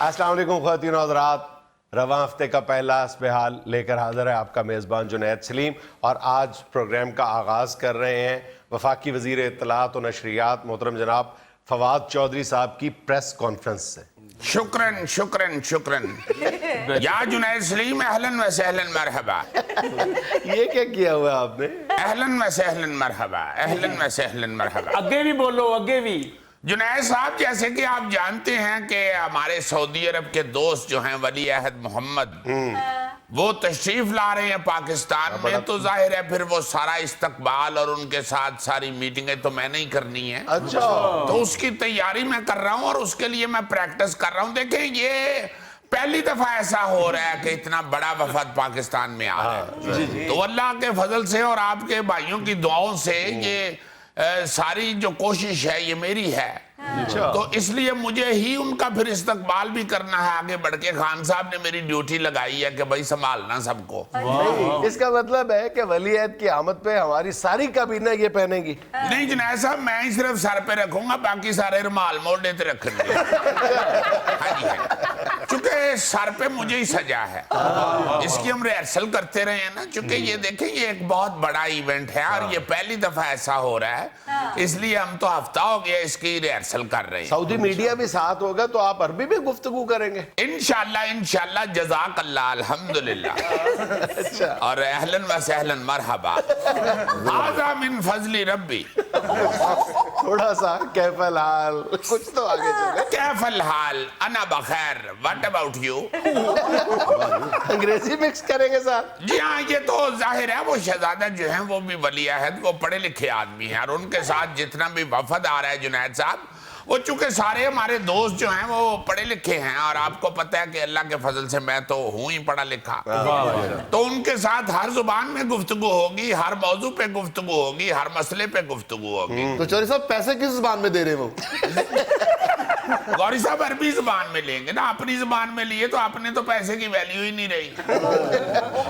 السلام علیکم خواتین و حضرات، رواں ہفتے کا پہلا اسبحال لے کر حاضر ہے آپ کا میزبان جنید سلیم، اور آج پروگرام کا آغاز کر رہے ہیں وفاقی وزیر اطلاعات و نشریات محترم جناب فواد چودھری صاحب کی پریس کانفرنس سے۔ شکراً شکراً شکراً یا جنید سلیم، اہلاً و سہلاً مرحبا۔ یہ کیا کیا ہوا ہے آپ نے؟ اہلاً و سہلاً مرحبا، اہلاً و سہلاً مرحبا۔ اگے بھی بولو، اگے بھی۔ جنید صاحب، جیسے کہ آپ جانتے ہیں کہ ہمارے سعودی عرب کے دوست جو ہیں ولی عہد محمد، وہ تشریف لا رہے ہیں پاکستان میں، تو ظاہر ہے پھر وہ سارا استقبال اور ان کے ساتھ ساری میٹنگیں تو میں نہیں کرنی ہے، اچھا، تو اس کی تیاری میں کر رہا ہوں اور اس کے لیے میں پریکٹس کر رہا ہوں۔ دیکھیں، یہ پہلی دفعہ ایسا ہو رہا ہے کہ اتنا بڑا وفد پاکستان میں آ رہا ہے، تو اللہ کے فضل سے اور آپ کے بھائیوں کی دعاؤں سے یہ ساری جو کوشش ہے یہ میری ہے، تو اس لیے مجھے ہی ان کا پھر استقبال بھی کرنا ہے آگے بڑھ کے۔ خان صاحب نے میری ڈیوٹی لگائی ہے کہ بھائی سنبھالنا سب کو۔ اس کا مطلب ہے کہ ولی عہد کی آمد پہ ہماری ساری کابینہ یہ پہنے گی؟ نہیں جنید صاحب، میں ہی صرف سر پہ رکھوں گا، باقی سارے رومال موڑے تے رکھیں گے۔ ہاں جی، چونکہ سر پہ مجھے ہی سجا ہے، اس کی ہم ریہرسل کرتے رہے ہیں نا، چونکہ یہ دیکھیں یہ ایک بہت بڑا ایونٹ ہے اور یہ پہلی دفعہ ایسا ہو رہا ہے، اس لیے ہم تو ہفتہ ہو گیا اس کی ریہرسل کر رہے ہیں۔ سعودی میڈیا بھی ساتھ ہوگا تو آپ عربی میں گفتگو کریں گے؟ انشاءاللہ جزاک اللہ، الحمدللہ، اور اہلاً و سہلاً مرحبا، ھذا من فضل ربی۔ تھوڑا سا کیف الحال کچھ تو آگے چلے۔ کیف الحال، انا بخیر، واٹ اباؤٹ یو؟ انگریزی مکس کریں گے ساتھ؟ جی ہاں، یہ تو ظاہر ہے وہ شہزادہ جو ہیں وہ بھی ولی عہد، وہ پڑھے لکھے آدمی ہیں، اور ان کے ساتھ جتنا بھی وفد آ رہا ہے جنید صاحب، وہ چونکہ سارے ہمارے دوست جو ہیں وہ پڑھے لکھے ہیں، اور آپ کو پتہ ہے کہ اللہ کے فضل سے میں تو ہوں ہی پڑھا لکھا، تو ان کے ساتھ ہر زبان میں گفتگو ہوگی، ہر موضوع پہ گفتگو ہوگی، ہر مسئلے پہ گفتگو ہوگی۔ تو چودھری صاحب پیسے کس زبان میں دے رہے ہیں وہ؟ غوری صاحب عربی زبان میں لیں گے نا، اپنی زبان میں لیے تو اپنے تو پیسے کی ویلیو ہی نہیں رہی۔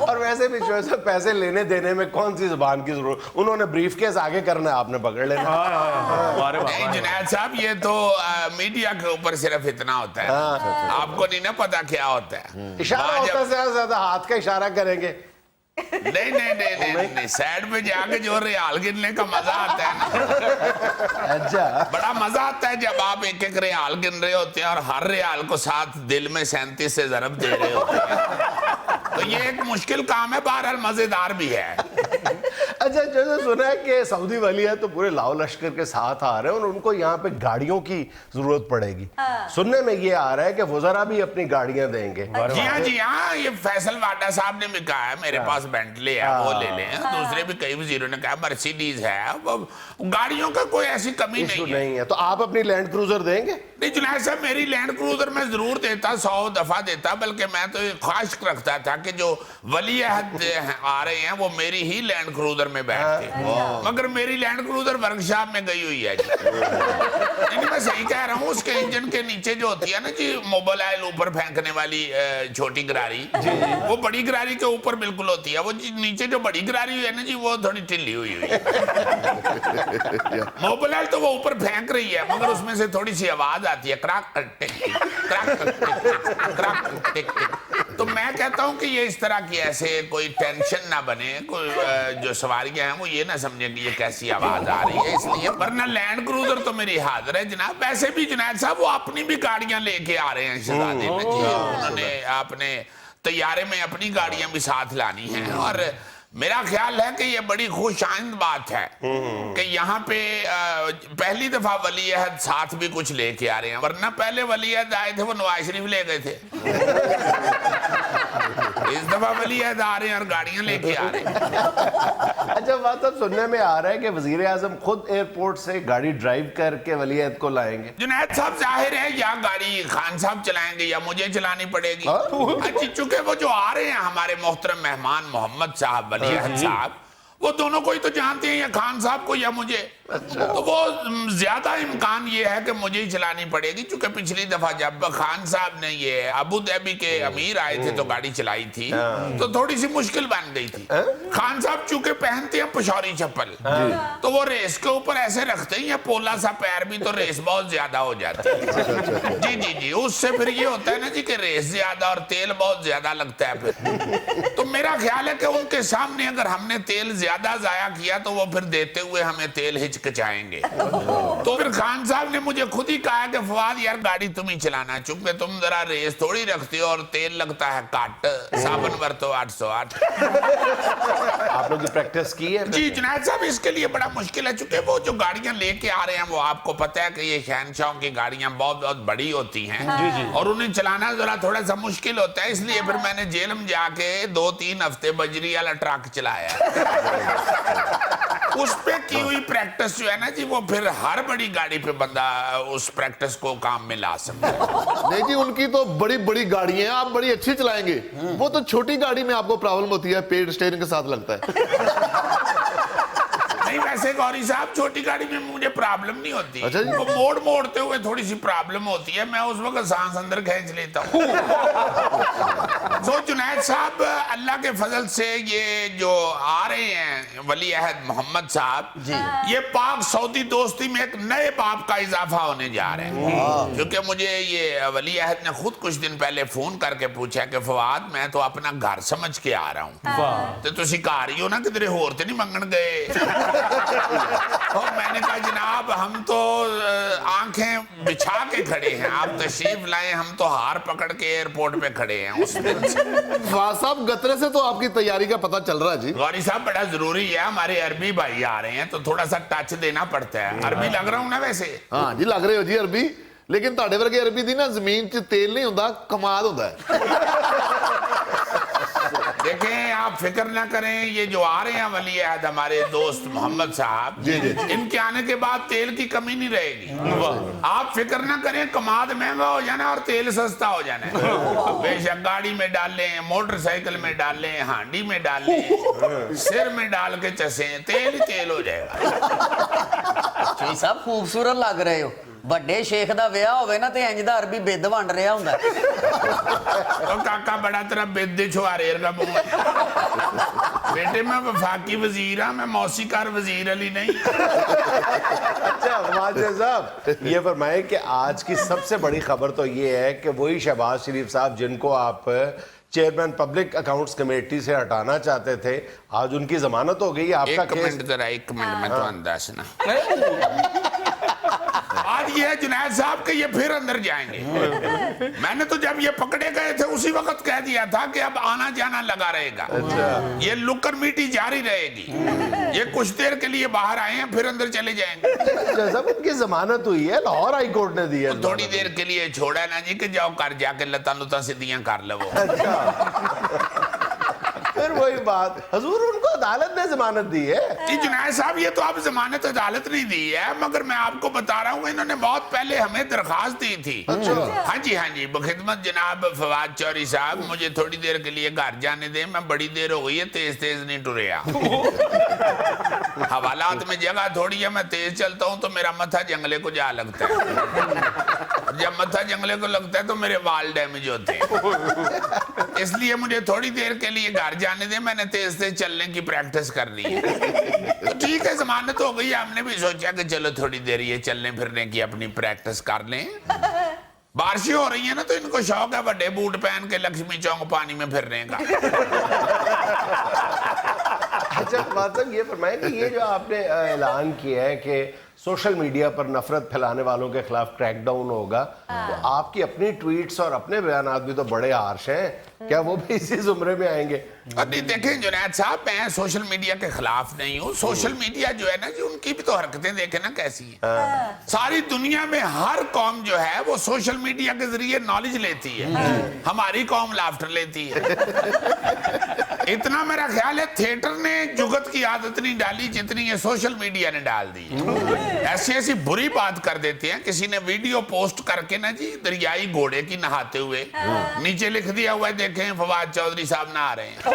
اور ویسے بھی جو ہے پیسے لینے دینے میں کون سی زبان کی ضرورت؟ انہوں نے بریف کیس آگے کرنا ہے، آپ نے پکڑ لینا۔ نہیں جنید صاحب، یہ تو میڈیا کے اوپر صرف اتنا ہوتا ہے، آپ کو نہیں نا پتا کیا ہوتا ہے۔ اشارہ ہوتا ہے، زیادہ زیادہ ہاتھ کا اشارہ کریں گے۔ نہیں، سائڈ پہ جا کے جو ریال گننے کا مزہ آتا ہے نا، اچھا، بڑا مزہ آتا ہے جب آپ ایک ایک ریال گن رہے ہوتے ہیں اور ہر ریال کو ساتھ دل میں 37 سے ضرب دے رہے ہوتے ہیں، تو یہ ایک مشکل کام ہے، بہرحال مزیدار بھی ہے۔ اچھا، جیسے سنا ہے کہ سعودی ولی عہد تو پورے لاؤ لشکر کے ساتھ آ رہے ہیں اور ان کو یہاں پہ گاڑیوں کی ضرورت پڑے گی۔ سننے میں یہ آ رہا ہے کہ وزراء بھی اپنی گاڑیاں دیں گے۔ جی ہاں، یہ فیصل واڈا صاحب نے بھی کہا ہے میرے پاس بینٹلے ہے، وہ لے لیں، دوسرے بھی کئی وزیروں نے کہا مرسیڈیز ہے، گاڑیوں کا کوئی ایسی کمی نہیں ہے۔ تو آپ اپنی لینڈ کروزر دیں گے؟ نہیں جنید صاحب، میری لینڈ کروزر میں ضرور دیتا، 100 دفعہ دیتا، بلکہ میں تو یہ خواہش رکھتا تھا کہ جو ولی عہد آ رہے ہیں وہ میری ہی لینڈ کروزر میں بیٹھتے، مگر میری لینڈ کروزر ورکشاپ میں گئی ہوئی ہے جی۔ نہیں، میں صحیح کہہ رہا ہوں، اس کے انجن کے نیچے جو ہوتی ہے نا جی موبائل اوپر پھینکنے والی چھوٹی گراری، وہ بڑی گراری کے اوپر بالکل ہوتی ہے، وہ نیچے جو بڑی گراری ہے نا جی وہ تھوڑی ٹلی ہوئی ہے۔ موبائل تو وہ اوپر پھینک رہی ہے، مگر اس میں سے تھوڑی سی آواز آتی ہے، کراک ٹک ٹک کراک ٹک ٹک کراک ٹک ٹک۔ تو میں کہتا ہوں کہ یہ اس طرح کی ایسے کوئی ٹینشن نہ بنے، کوئی جو سواریاں ہیں وہ یہ نہ سمجھیں کہ یہ کیسی آواز آ رہی ہے، اس لیے ورنہ لینڈ کروزر تو میری حاضر ہے جناب۔ ویسے بھی جنید صاحب وہ اپنی بھی گاڑیاں لے کے آ رہے ہیں شہزادے میں جی، انہوں نے اپنے طیارے میں اپنی گاڑیاں بھی ساتھ لانی ہیں، اور میرا خیال ہے کہ یہ بڑی خوش آئند بات ہے کہ یہاں پہ پہلی دفعہ ولی عہد ساتھ بھی کچھ لے کے آ رہے ہیں، ورنہ پہلے ولی عہد آئے تھے وہ نواز شریف لے گئے تھے، اس دفعہ ولی عہد آ رہے ہیں اور گاڑیاں لے کے آ رہے ہیں۔ اچھا، بات اب سننے میں آ رہا ہے کہ وزیر اعظم خود ایئرپورٹ سے گاڑی ڈرائیو کر کے ولی عہد کو لائیں گے۔ جنید صاحب ظاہر ہے یا گاڑی خان صاحب چلائیں گے یا مجھے چلانی پڑے گی، اچھی چونکہ وہ جو آ رہے ہیں ہمارے محترم مہمان محمد صاحب ولی عہد صاحب، وہ دونوں کو ہی تو جانتے ہیں، یا خان صاحب کو یا مجھے، تو وہ زیادہ امکان یہ ہے کہ مجھے ہی چلانی پڑے گی، چونکہ پچھلی دفعہ جب خان صاحب نے یہ ابو دھابی کے امیر آئے تھے تو گاڑی چلائی تھی تو تھوڑی سی مشکل بن گئی تھی۔ خان صاحب چونکہ پہنتے ہیں پشوری چپل، تو وہ ریس کے اوپر ایسے رکھتے ہیں یا پولا سا پیر بھی، تو ریس بہت زیادہ ہو جاتی ہے۔ جی جی جی، اس سے پھر یہ ہوتا ہے نا جی کہ ریس زیادہ اور تیل بہت زیادہ لگتا ہے پھر۔ تو میرا خیال ہے کہ ان کے سامنے اگر ہم نے تیل زیادہ ضائع کیا تو وہ پھر دیتے ہوئے ہمیں تیل ہچکچائیں گے۔ تو پھر خان صاحب نے مجھے خود ہی کہا کہ فواد یار گاڑی تم ہی چلانا، چونکہ تم ذرا ریس تھوڑی رکھتے ہو اور تیل لگتا ہے کٹ، صابن برتو 808۔ آپ لوگ پریکٹس کی ہے؟ جی جنید صاحب، اس کے لیے بڑا مشکل ہے، چونکہ وہ جو گاڑیاں لے کے آ رہے ہیں وہ آپ کو پتہ ہے کہ یہ شہنشاہوں کی گاڑیاں بہت بہت بڑی ہوتی ہیں اور انہیں چلانا ذرا تھوڑا سا مشکل ہوتا ہے، اس لیے پھر میں نے جیلم جا کے 2-3 ہفتے بجری والا ٹرک چلایا۔ اس پہ کی ہوئی پریکٹس جو ہے نا جی، وہ پھر ہر بڑی گاڑی پہ بندہ اس پریکٹس کو کام میں لا سکتا ہے۔ نہیں جی، ان کی تو بڑی بڑی گاڑی ہیں، آپ بڑی اچھی چلائیں گے، وہ تو چھوٹی گاڑی میں آپ کو پرابلم ہوتی ہے، پیڈ اسٹیئرنگ کے ساتھ لگتا ہے۔ نہیں ویسے گوری صاحب، چھوٹی گاڑی میں مجھے پرابلم نہیں ہوتی، اچھا جی؟ وہ موڑتے ہوئے تھوڑی سی پرابلم ہوتی ہے، میں اس وقت سانس اندر کھینچ لیتا ہوں۔ تو جنید صاحب، اللہ کے فضل سے یہ جو آ رہے ہیں ولی عہد محمد صاحب، یہ پاک سعودی دوستی میں ایک نئے باب کا اضافہ ہونے جا رہے ہیں، کیونکہ مجھے یہ ولی عہد نے خود کچھ دن پہلے فون کر کے پوچھا کہ فواد میں تو اپنا گھر سمجھ کے آ رہا ہوں، تو تسی کہہ رہی ہو نا کدھر ہور تے نہیں منگن گئے؟ اور میں نے کہا جناب ہم تو آنکھیں بچھا کے کھڑے ہیں، آپ تشریف لائیں، ہم تو ہار پکڑ کے ایئرپورٹ پہ کھڑے ہیں اس دن سے۔ فواد صاحب، گترے سے تو آپ کی تیاری کا پتہ چل رہا ہے جی۔ غوری صاحب بڑا ضروری ہے، ہمارے عربی بھائی آ رہے ہیں تو تھوڑا سا ٹچ دینا پڑتا ہے۔ عربی لگ رہا ہوں نا ویسے؟ ہاں جی، لگ رہے ہو جی عربی، لیکن تہاڈے ورگے عربی دی نا زمین 'ਚ تیل نہیں ہوندا، کماد ہوندا ہے۔ دیکھیں آپ فکر نہ کریں، یہ جو آ رہے ہیں ولی عہد ہمارے دوست محمد صاحب، ان کے آنے کے بعد تیل کی کمی نہیں رہے گی۔ آپ فکر نہ کریں، کماد مہنگا ہو جانا اور تیل سستا ہو جانا ہے۔ بے شک گاڑی میں ڈال لیں، موٹر سائیکل میں ڈال لیں، ہانڈی میں ڈال لیں، سر میں ڈال کے چسیں، تیل ہی تیل ہو جائے گا۔ چوئی صاحب خوبصورت لگ رہے ہو، بڑے شیخ دا ویاہ ہوئے نا تے انج دا عربی بید ونڈ رہا ہوندا ہے۔ تو کاکا بڑا تیرا بید چھواریر کا منہ ہے۔ بیٹے میں وفاقی وزیر ہاں، میں موسیقار وزیر علی نہیں۔ اچھا فواد صاحب، یہ فرمائیں کہ آج کی سب سے بڑی خبر تو یہ ہے کہ وہی شہباز شریف صاحب جن کو آپ چیئرمین پبلک اکاؤنٹس کمیٹی سے ہٹانا چاہتے تھے، آج ان کی ضمانت ہو گئی۔ آپ کا ایک منٹ ذرا، ایک منٹ میں تو انداز نا۔ آج یہ ہے جنید صاحب کہ یہ پھر اندر جائیں گے۔ میں نے تو جب یہ پکڑے گئے تھے اسی وقت کہہ دیا تھا کہ اب آنا جانا لگا رہے گا، یہ لکر میٹی جاری رہے گی۔ یہ کچھ دیر کے لیے باہر آئے ہیں، پھر اندر چلے جائیں گے۔ جب ان کی ضمانت ہوئی ہے، لاہور ہائی کورٹ نے دی ہے، تھوڑی دیر کے لیے چھوڑا نا جی کہ جاؤ کر جا کے لتا لتا سدیاں کر لو۔ پھر وہی بات، حضور ان کو عدالت نے ضمانت دی ہے۔ جی جنید صاحب، یہ تو آپ ضمانت عدالت نہیں دی ہے، مگر میں آپ کو بتا رہا ہوں انہوں نے بہت پہلے ہمیں درخواست دی تھی۔ ہاں جی، بخدمت جناب فواد چوری صاحب، مجھے تھوڑی دیر کے لیے گھر جانے دیں، میں بڑی دیر ہو گئی ہے تیز تیز نہیں ٹریا۔ حوالات میں جگہ تھوڑی ہے، میں تیز چلتا ہوں تو میرا متھا جنگلے کو جا لگتا ہے، جب متھا جنگلے کو لگتا ہے تو میرے وال ڈیمیج ہوتے ہیں، اس لیے مجھے تھوڑی دیر کے لیے گھر جانے دیں، میں نے تیز تیز چلنے کی پریکٹس کرنی ہے۔ تو ٹھیک ہے، ضمانت ہو گئی، ہم نے بھی سوچا کہ چلو تھوڑی دیر یہ چلنے پھرنے کی اپنی پریکٹس کر لیں۔ بارشیں ہو رہی ہیں نا تو ان کو شوق ہے بڑے بوٹ پہن کے لکشمی چوک پانی میں پھرنے کا۔ اچھا فواد صاحب، یہ فرمائیں کہ یہ جو آپ نے اعلان کیا ہے کہ سوشل میڈیا پر نفرت پھیلانے والوں کے خلاف کریک ڈاؤن ہوگا، تو آپ کی اپنی ٹویٹس اور اپنے بیانات بھی تو بڑے ہارش ہیں، کیا وہ بھی اسی زمرے میں آئیں گے؟ نہیں دیکھیں جنید صاحب، میں سوشل میڈیا کے خلاف نہیں ہوں، سوشل میڈیا جو ہے نا جی ان کی بھی تو حرکتیں دیکھیں نا کیسی ہیں۔ ساری دنیا میں ہر قوم جو ہے وہ سوشل میڈیا کے ذریعے نالج لیتی ہے، ہماری قوم لافٹر لیتی ہے۔ اتنا میرا خیال ہے تھیٹر نے جگت کی عادت نہیں ڈالی جتنی یہ سوشل میڈیا نے ڈال دی۔ ایسی بری بات کر دیتے ہیں، کسی نے ویڈیو پوسٹ کر کے نا جی دریائی گھوڑے کی نہاتے ہوئے، نیچے لکھ دیا ہوا ہے دیکھیں فواد چودھری صاحب نہا رہے ہیں۔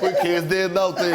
ਕੋਈ ਖੇਸ ਦੇ ਦਿੰਦਾ ਉੱਤੇ।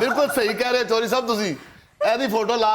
ਬਿਲਕੁਲ ਸਹੀ ਕਹਿ ਰਹੇ ਚੌਧਰੀ ਸਾਹਿਬ ਤੁਸੀਂ। ਇਹਦੀ ਫੋਟੋ ਲਾ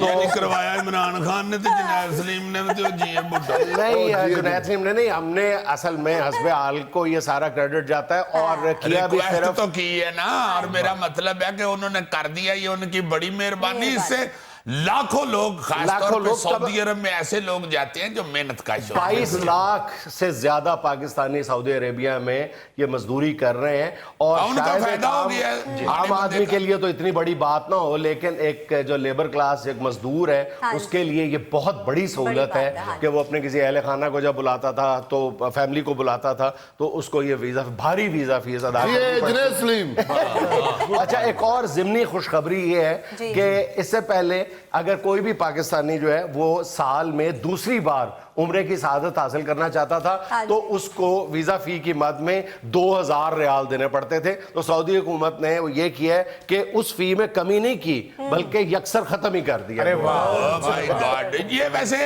نہیں کروایا عمران خان نے تو جنید سلیم نے تو جی بڈھا نہیں جنید سلیم نے نہیں، ہم نے اصل میں حسب حال کو یہ سارا کریڈٹ جاتا ہے، اور کیا بھی ریکویسٹ صرف تو کی ہے نا، اور میرا مطلب ہے کہ انہوں نے کر دیا، یہ ان کی بڑی مہربانی، اس سے لاکھوں لوگ خاص طور پہ سعودی عرب میں ایسے لوگ جاتے ہیں جو محنت کا شوق 22 لاکھ سے زیادہ پاکستانی سعودی عربیہ میں یہ مزدوری کر رہے ہیں، اور ان کا شاید فائدہ ہو گیا ہے عام آدمی کے لیے تو اتنی بڑی بات نہ ہو، لیکن ایک جو لیبر کلاس ایک مزدور ہے اس کے لیے یہ بہت بڑی سہولت ہے کہ وہ اپنے کسی اہل خانہ کو جب بلاتا تھا تو فیملی کو بلاتا تھا تو اس کو یہ ویزا بھاری ویزا فیس ادا یہ کرنی پڑتی۔ جنید سلیم اچھا ایک اور ضمنی خوشخبری یہ ہے کہ اس سے پہلے اگر کوئی بھی پاکستانی جو ہے وہ سال میں دوسری بار عمرے کی سعادت حاصل کرنا چاہتا تھا تو اس کو ویزا فی کی مد میں 2000 ریال دینے پڑتے تھے، تو سعودی حکومت نے یہ کیا ہے کہ اس فی میں کمی نہیں کی بلکہ یکسر ختم ہی کر دیا۔ مائی گاڈ، یہ ویسے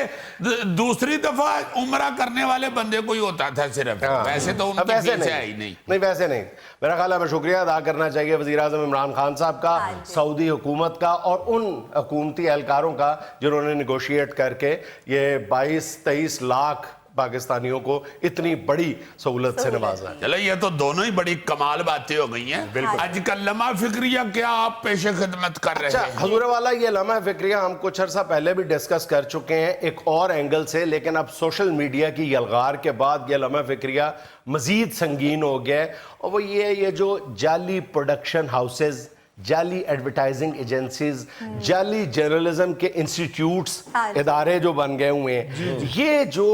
دوسری دفعہ عمرہ کرنے والے بندے کو ہی ہوتا تھا صرف، ویسے تو ان کی فیس ہے ہی نہیں۔ نہیں ویسے نہیں، میرا خیال ہے ہمیں شکریہ ادا کرنا چاہیے وزیر اعظم عمران خان صاحب کا، سعودی حکومت کا، اور ان حکومتی اہلکاروں کا جنہوں نے نیگوشیٹ کر کے یہ 22-23 لاکھ پاکستانیوں کو اتنی بڑی سہولت سے نوازا ہے۔ چلو یہ تو دونوں ہی بڑی کمال باتیں ہو گئی ہیں۔ آج کل لمحہ فکریہ کیا آپ پیش خدمت کر رہے ہیں؟ حضور والا یہ لمحہ فکریہ ہم کچھ عرصہ پہلے بھی ڈسکس کر چکے ہیں ایک اور اینگل سے، لیکن اب سوشل میڈیا کی یلغار کے بعد یہ لمحہ فکریہ مزید سنگین ہو گیا ہے، اور وہ یہ جو جعلی پروڈکشن ہاؤسز، جعلی ایڈورٹائزنگ ایجنسیز، جعلی جرنلزم کے انسٹیٹیوٹس، ادارے جو بن گئے ہوئے ہیں، یہ جو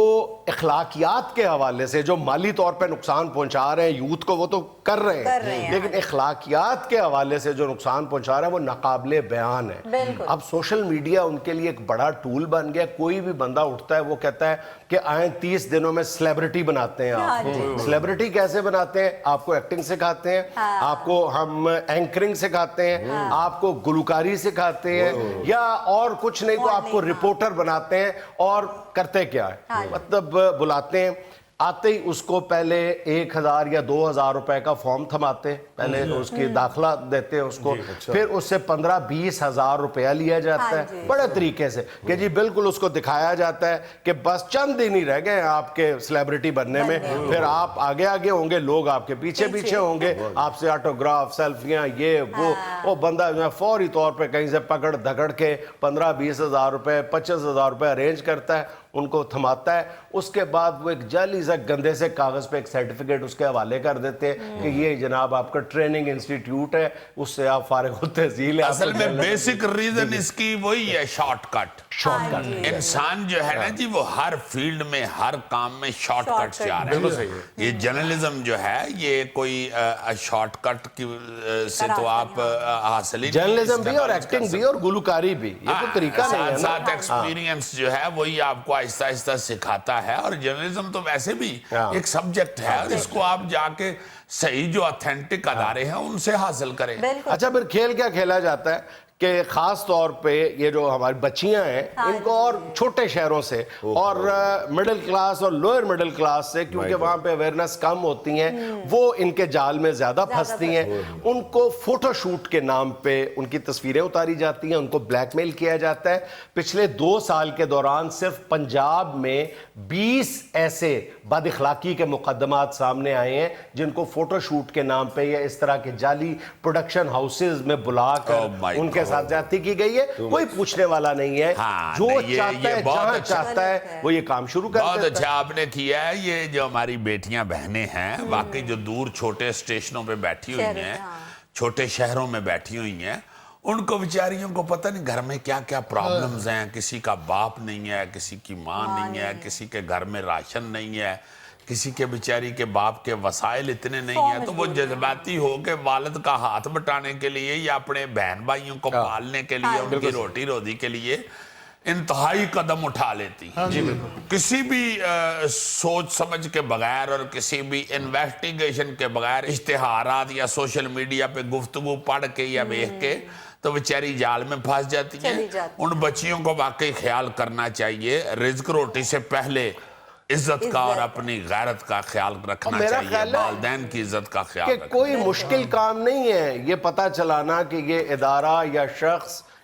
اخلاقیات کے حوالے سے جو مالی طور پہ نقصان پہنچا رہے ہیں یوتھ کو وہ تو کر رہے ہیں، لیکن اخلاقیات کے حوالے سے جو نقصان پہنچا رہے ہیں وہ ناقابل بیان ہے۔ اب سوشل میڈیا ان کے لیے ایک بڑا ٹول بن گیا، کوئی بھی بندہ اٹھتا ہے وہ کہتا ہے کہ آئیں 30 دنوں میں سلیبریٹی بناتے ہیں آپ کو۔ سلیبریٹی کیسے بناتے ہیں؟ آپ کو ایکٹنگ سکھاتے ہیں، آپ کو ہم اینکرنگ سکھاتے ہیں، آپ کو گلوکاری سکھاتے ہیں، یا اور کچھ نہیں تو آپ کو رپورٹر بناتے ہیں، اور کرتے کیا ہے مطلب بلاتے ہیں، آتے ہی اس کو پہلے 1000 یا 2000 روپے کا فارم تھماتے، پہلے اس کی داخلہ دیتے ہیں اس کو، پھر اس سے 15-20 ہزار روپیہ لیا جاتا ہے بڑے طریقے سے کہ جی بالکل اس کو دکھایا جاتا ہے کہ بس چند دن ہی رہ گئے ہیں آپ کے سلیبریٹی بننے میں، پھر آپ آگے آگے ہوں گے، لوگ آپ کے پیچھے پیچھے ہوں گے، آپ سے آٹوگراف، سیلفیاں، یہ وہ بندہ جو ہے فوری طور پہ کہیں سے پکڑ دھکڑ کے 15-20 ہزار روپے 25 ہزار روپے ارینج کرتا ہے، ان کو تھماتا ہے، اس کے بعد وہ ایک جعلی سے گندے سے کاغذ پہ ایک سرٹیفکیٹ اس کے حوالے کر دیتے ہیں کہ یہ جناب آپ کا ٹریننگ انسٹیٹیوٹ ہے، اس سے آپ فارغ التحصیل ہیں۔ اصل میں بیسک ریزن اس کی وہی ہے، شارٹ کٹ۔ انسان جو ہے نا جی وہ ہر فیلڈ میں ہر کام میں شارٹ کٹ سے آ رہا ہے۔ یہ جرنلزم جو ہے یہ کوئی شارٹ کٹ سے تو آپ حاصل ہی نہیں۔ جرنلزم بھی اور ایکٹنگ بھی اور گلوکاری بھی، یہ تو طریقہ نہیں ہے نا۔ ساتھ ایکسپیرینس جو ہے وہی آپ کو آہستہ آہستہ سکھاتا ہے، اور جرنلزم تو ویسے بھی ایک سبجیکٹ ہے، اس کو آپ جا کے صحیح جو اتھینٹک ادارے ہیں ان سے حاصل کریں۔ اچھا پھر کھیل کیا کھیلا جاتا ہے کہ خاص طور پہ یہ جو ہماری بچیاں ہیں ان کو، اور چھوٹے شہروں سے اور مڈل کلاس اور لوئر مڈل کلاس سے، کیونکہ وہاں پہ اویئرنس کم ہوتی ہیں، وہ ان کے جال میں زیادہ پھنستی ہیں، ان کو فوٹو شوٹ کے نام پہ ان کی تصویریں اتاری جاتی ہیں، ان کو بلیک میل کیا جاتا ہے۔ پچھلے 2 سال کے دوران صرف پنجاب میں 20 ایسے بد اخلاقی کے مقدمات سامنے آئے ہیں جن کو فوٹو شوٹ کے نام پہ یا اس طرح کے جعلی پروڈکشن ہاؤسز میں بلا کر ان کے ساتھ زیادتی کی گئی ہے۔ کوئی پوچھنے والا نہیں ہے، جو چاہتا ہے جہاں چاہتا ہے وہ یہ کام شروع کر دیتا ہے۔ بہت اچھا آپ نے کیا ہے۔ یہ جو ہماری بیٹیاں بہنیں ہیں واقعی جو دور چھوٹے اسٹیشنوں پہ بیٹھی ہوئی ہیں، چھوٹے شہروں میں بیٹھی ہوئی ہیں، ان کو بیچاریوں کو پتہ نہیں گھر میں کیا کیا پرابلمز ہیں، کسی کا باپ نہیں ہے، کسی کی ماں نہیں ہے، کسی کے گھر میں راشن نہیں ہے، کسی کے بیچاری کے باپ کے وسائل اتنے نہیں ہیں، تو وہ جذباتی ہو کے والد کا ہاتھ بٹانے کے لیے یا اپنے بہن بھائیوں کو پالنے کے لیے، ان کی روٹی روزی کے لیے انتہائی قدم اٹھا لیتی ہیں، کسی بھی سوچ سمجھ کے بغیر اور کسی بھی انویسٹیگیشن کے بغیر، اشتہارات یا سوشل میڈیا پہ گفتگو پڑھ کے یا دیکھ کے تو بیچاری جال میں پھنس جاتی ہیں۔ ان بچیوں کو واقعی خیال کرنا چاہیے، رزق روٹی سے پہلے عزت کا اور اپنی غیرت کا خیال رکھنا چاہیے، والدین کی عزت کا خیال کہ رکھنا کوئی مشکل کام نہیں ہے یہ پتہ چلانا کہ یہ ادارہ یا شخص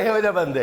ਇਹੋ ਜਿਹੇ ਬੰਦੇ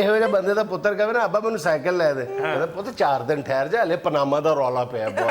ਇਹੋ ਜਿਹੇ ਬੰਦੇ ਦਾ ਪੁੱਤਰ ਕਹੇ ਨਾ ਅੱਬਾ ਮੈਨੂੰ ਸਾਈਕਲ ਲੈ ਦੇ, ਕਹਿੰਦਾ ਪੁੱਤ 4 ਦਿਨ ਠਹਿਰ ਜਾ, ਹਲੇ ਪਨਾਮਾ ਦਾ ਰੌਲਾ ਪਿਆ ਬਹੁਤ।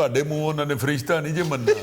ਤੁਹਾਡੇ ਮੂੰਹ ਉਹਨਾਂ ਨੇ ਫਰਿਸ਼ਤਾ ਨਹੀਂ ਜੇ ਮੰਨਣਾ।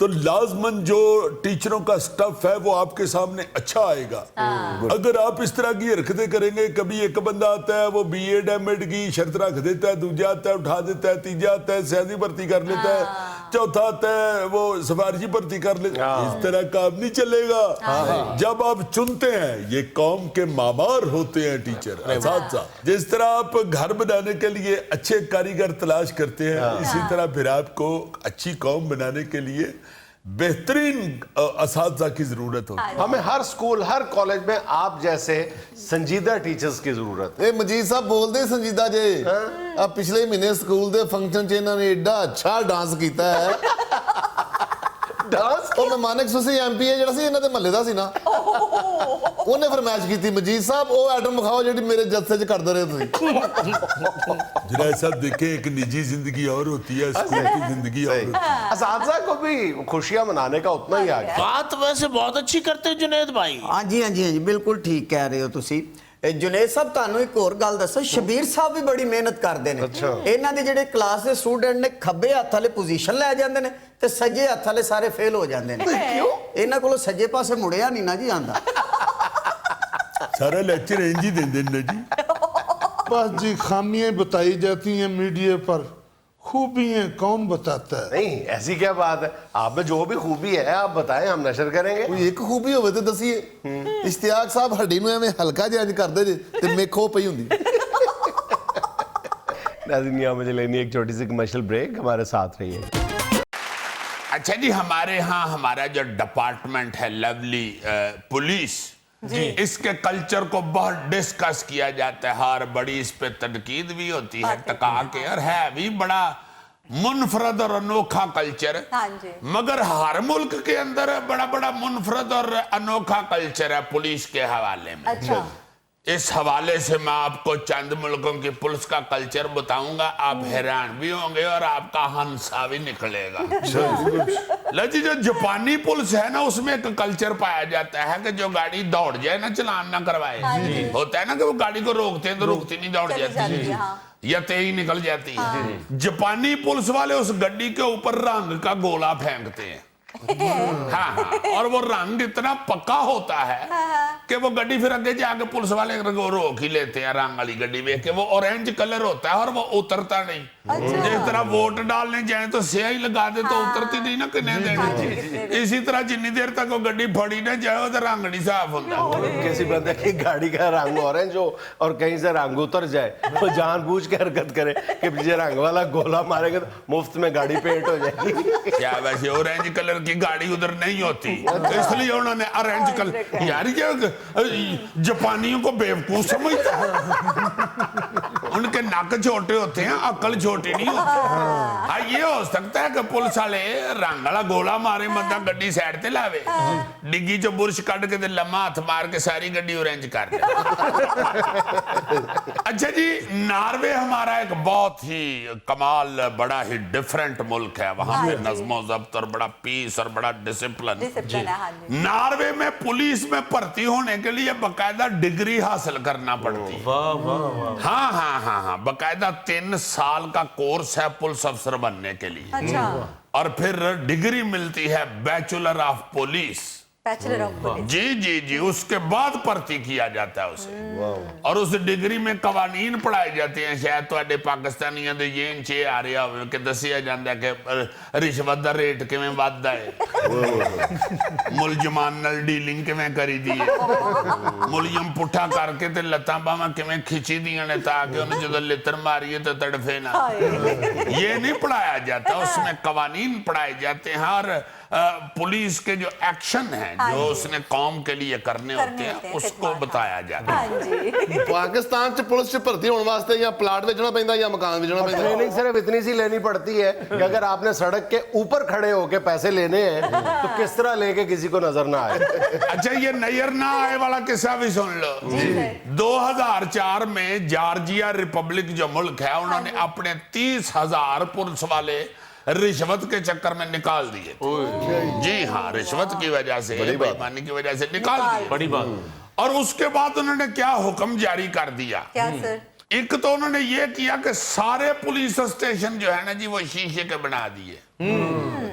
تو لازمن جو ٹیچروں کا سٹف ہے وہ آپ کے سامنے اچھا آئے گا. اگر آپ اس طرح کی حرکتیں کریں گے, کبھی ایک بندہ آتا ہے وہ بی ایڈ ایم ایڈ کی شرط رکھ دیتا ہے, دوسرا آتا ہے اٹھا دیتا ہے, تیجا آتا ہے سیاسی بھرتی کر لیتا ہے, چوتھا آتا ہے وہ سفارشی بھرتی کر لیتا ہے. اس طرح کام نہیں چلے گا. جب آپ چنتے ہیں, یہ قوم کے معمار ہوتے ہیں ٹیچر اساتذہ. جس طرح آپ گھر بنانے کے لیے اچھے کاریگر تلاش کرتے ہیں, اسی طرح پھر آپ کو اچھی قوم بنانے کے لیے بہترین اساتذہ کی ضرورت ہوتی ہے. ہمیں ہر سکول, ہر کالج میں آپ جیسے سنجیدہ ٹیچرز کی ضرورت ہے. اے مجید صاحب بول دے سنجیدہ جے, اب پچھلے مہینے سکول دے فنکشن چ انہوں نے ایڈا اچھا ڈانس کیتا ہے. ڈانس ਉਹ ਮਹਿਮਾਨਕ ਸੁਸੀ ਐਮਪੀ ਹੈ ਜਿਹੜਾ ਸੀ ਇਹਨਾਂ ਦੇ ਮਹੱਲੇ ਦਾ ਸੀ ਨਾ, ਉਹਨੇ ਫਰਮਾਇਸ਼ ਕੀਤੀ ਮਜੀਦ ਸਾਹਿਬ ਉਹ ਆਈਟਮ ਵਿਖਾਓ ਜਿਹੜੀ ਮੇਰੇ ਜਲਸੇ 'ਚ ਕਰਦੇ ਰਹੇ ਤੁਸੀਂ. جنید صاحب دیکھیں, ایک نجی زندگی اور ہوتی ہے, اسکول کی زندگی اور ہوتی ہے. اساتذہ کو بھی خوشیاں منانے کا اتنا ہی آگے. بات ویسے بہت اچھی کرتے ہیں جنید بھائی. ہاں جی بالکل ٹھیک کہہ رہے ہو ਤੁਸੀਂ. جنید صاحب ਤੁਹਾਨੂੰ ਇੱਕ ਹੋਰ ਗੱਲ ਦੱਸਾਂ, ਸ਼ਬੀਰ ਸਾਹਿਬ ਵੀ ਬੜੀ ਮਿਹਨਤ ਕਰਦੇ ਨੇ. ਇਹਨਾਂ ਦੇ ਜਿਹੜੇ ਕਲਾਸ ਦੇ ਸਟੂਡੈਂਟ ਨੇ ਖੱਬੇ ਹੱਥ ਵਾਲੇ ਪੋਜੀਸ਼ਨ ਲੈ ਜਾਂਦੇ ਨੇ ਤੇ ਸੱਜੇ ਹੱਥ ਵਾਲੇ ਸਾਰੇ ਫੇਲ ਹੋ ਜਾਂਦੇ ਨੇ. ਕਿਉਂ? ਇਹਨਾਂ ਕੋਲੋਂ ਸੱਜੇ ਪਾਸੇ ਮੁੜਿਆ ਨਹੀਂ ਨਾ ਜੀ ਆਂਦਾ. سارا لیکچر انج ہی دیں دینا جی. بس جی خامیاں بتائی جاتی ہیں میڈیا پر, خوبیاں کون بتاتا ہے؟ نہیں ایسی کیا بات ہے, آپ میں جو بھی خوبی ہے آپ بتائیں, ہم نشر کریں گے. ਕੋਈ ਇੱਕ ਖੂਬੀ ਹੋਵੇ ਤੇ ਦਸੀਏ. ਇਸ਼ਤਿਆਕ ਸਾਹਿਬ ਹੱਡੀ ਨੂੰ ਐਵੇਂ ਹਲਕਾ ਜਿਹਾ ਇੰਜ ਕਰਦੇ ਜੇ ਤੇ ਮੇਖੋ ਪਈ ਹੁੰਦੀ. ناظرین یہاں مجھے لینی ایک چھوٹی سی کمرشل بریک, ہمارے ساتھ رہیے. اچھا جی, ہمارے ہاں ہمارا جو ڈپارٹمنٹ ہے لولی پولیس, اس کے کلچر کو بہت ڈسکس کیا جاتا ہے, ہر بڑی اس پہ تنقید بھی ہوتی ہے ٹکا کے, اور ہے بھی بڑا منفرد اور انوکھا کلچر. مگر ہر ملک کے اندر بڑا بڑا منفرد اور انوکھا کلچر ہے پولیس کے حوالے میں. اس حوالے سے میں آپ کو چند ملکوں کی پولیس کا کلچر بتاؤں گا, آپ حیران بھی ہوں گے اور آپ کا ہنسا بھی نکلے گا. لیکن جو جاپانی پولیس ہے نا, اس میں ایک کلچر پایا جاتا ہے کہ جو گاڑی دوڑ جائے نا, چلان نہ کروائے. ہوتا ہے نا کہ وہ گاڑی کو روکتے ہیں تو روکتی نہیں, دوڑ جاتی یا تیزی نکل جاتی ہے. جاپانی پولیس والے اس گڈی کے اوپر رنگ کا گولا پھینکتے ہیں. ہاں اور وہ رنگ اتنا پکا ہوتا ہے کہ وہ گڈی پھر اگے جا کے پولیس والے روک ہی لیتے ہیں. رنگ والی گڈی میں کہ وہ اورنج کلر ہوتا ہے اور وہ اترتا نہیں. جس طرح ووٹ ڈالنے جائیں تو سیاہی لگا دے تو اترتی نہیں نا کنے دینے. اسی طرح جنی دیر تک وہ گڈی پھڑی نہ جائے تو رنگ نہیں صاف ہوتا. کسی بندے کی گاڑی کا رنگ اورنج ہو اور کہیں سے رنگ اتر جائے, وہ جان بوجھ کے حرکت کرے کہ یہ رنگ والا گولا مارے گا تو مفت میں گاڑی پینٹ ہو جائے گی. کیا ویسے اورنج کلر کی گاڑی ادھر نہیں ہوتی, اس لیے انہوں نے اورنج کلر. یار یہ جاپانیوں کو بیوقوف سمجھتا ہے, ان کے ناک چھوٹے ہوتے ہیں, عقل چھوٹی نہیں ہوتی. ہاں یہ ہو سکتا ہے کہ پولیس والے رنگ والا گولا مارے, مطلب گڈی سائڈ تے لاوے, ڈگی جو برش کٹ کے لمحہ ہاتھ مار کے ساری گڈی اورنج کر دے. اچھا جی, ناروے ہمارا ایک بہت ہی کمال بڑا ہی ڈیفرنٹ ملک ہے. وہاں پہ نظم و ضبط اور بڑا پیس اور بڑا ڈسپلن. ناروے میں پولیس میں بھرتی ہونے کے لیے باقاعدہ ڈگری حاصل کرنا پڑتی ہے. ہاں باقاعدہ 3 سال کا کورس ہے پولیس افسر بننے کے لیے, اور پھر ڈگری ملتی ہے بیچلر آف پولیس. جی اس کے بعد بھرتی کیا جاتا ہے اسے, اور اس ڈگری میں قوانین پڑھائے جاتے ہیں. شاید تو پاکستانیاں دے یہ انچے آ رہا ہوئے کہ دسیا جاندہ ہے کہ رشوت دا ریٹ کیویں وادہ ہے, ملزمان نال ڈیلنگ کیویں کری دی ہے, ملزم پٹھا کر کے تے لتاں باواں کیویں کھچی دیاں نے تاکہ انہیں جدو لتر ماری ہے تو تڑفے نہ. یہ نہیں پڑھایا جاتا, اس میں قوانین پڑھائے جاتے ہیں, اور پولیس کے جو ایکشن ہیں جو اس نے قوم کے لیے کرنے ہوتے ہیں اس کو بتایا جاتا ہے. پاکستان چ پولیس چ بھرتی ہونے واسطے یا پلاٹ بیچنا پیندا یا مکان بیچنا پیندا. ٹریننگ صرف اتنی سی لینی پڑتی ہے کہ اگر آپ نے سڑک کے اوپر کھڑے ہو کے پیسے لینے ہیں تو کس طرح لے کے کسی کو نظر نہ آئے. اچھا یہ نظر نہ آئے والا قصہ بھی سن لو. 2004 میں جارجیا ریپبلک جو ملک ہے, انہوں نے اپنے 30,000 پولیس والے رشوت کے چکر میں نکال دیے. جی ہاں, رشوت کی وجہ سے, بے ایمانی کی وجہ سے نکال دیے. بڑی بات. اور اس کے بعد انہوں نے کیا حکم جاری کر دیا. ایک تو انہوں نے یہ کیا کہ سارے پولیس اسٹیشن جو ہے نا جی وہ شیشے کے بنا دیے.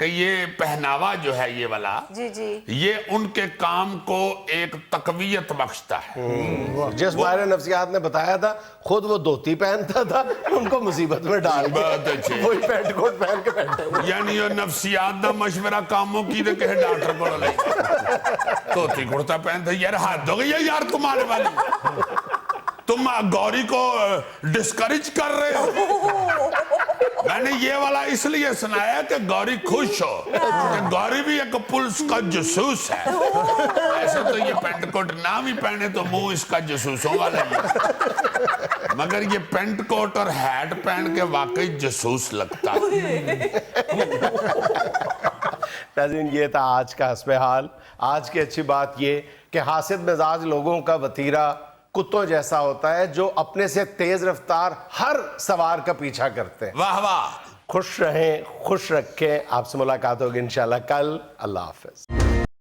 کہ یہ پہناوا جو ہے یہ والا جی جی یہ ان کے کام کو ایک تقویت بخشتا ہے. جس ماہر نفسیات نے بتایا تھا خود وہ دھوتی پہنتا تھا ان کو مصیبت میں ڈال بہت اچھے. وہی پینٹ کوٹ پہن کے بیٹھے ہوئے. یعنی یہ نفسیات دا مشورہ کاموں کی دے کہ ڈاکٹر کو لے توتی کرتا پہنتا. یار حد ہو گئی ہے یار تمہارے والی. تم گوری کو ڈسکریج کر رہے ہو. میں نے یہ والا اس لیے سنایا کہ گوری خوش ہو کہ گوری بھی ایک پولیس کا جاسوس ہے. ایسے تو یہ پینٹ کوٹ نام ہی پہنے تو منہ اس کا جاسوسوں والا ہی ہے. مگر یہ پینٹ کوٹ اور ہیٹ پہن کے واقعی جاسوس لگتا ہے. ناظرین یہ تھا آج کا حسب حال. آج کی اچھی بات یہ کہ حاسد مزاج لوگوں کا وتیرہ کتوں جیسا ہوتا ہے جو اپنے سے تیز رفتار ہر سوار کا پیچھا کرتے ہیں. واہ واہ. خوش رہیں, خوش رکھیں. آپ سے ملاقات ہوگی انشاءاللہ کل. اللہ حافظ.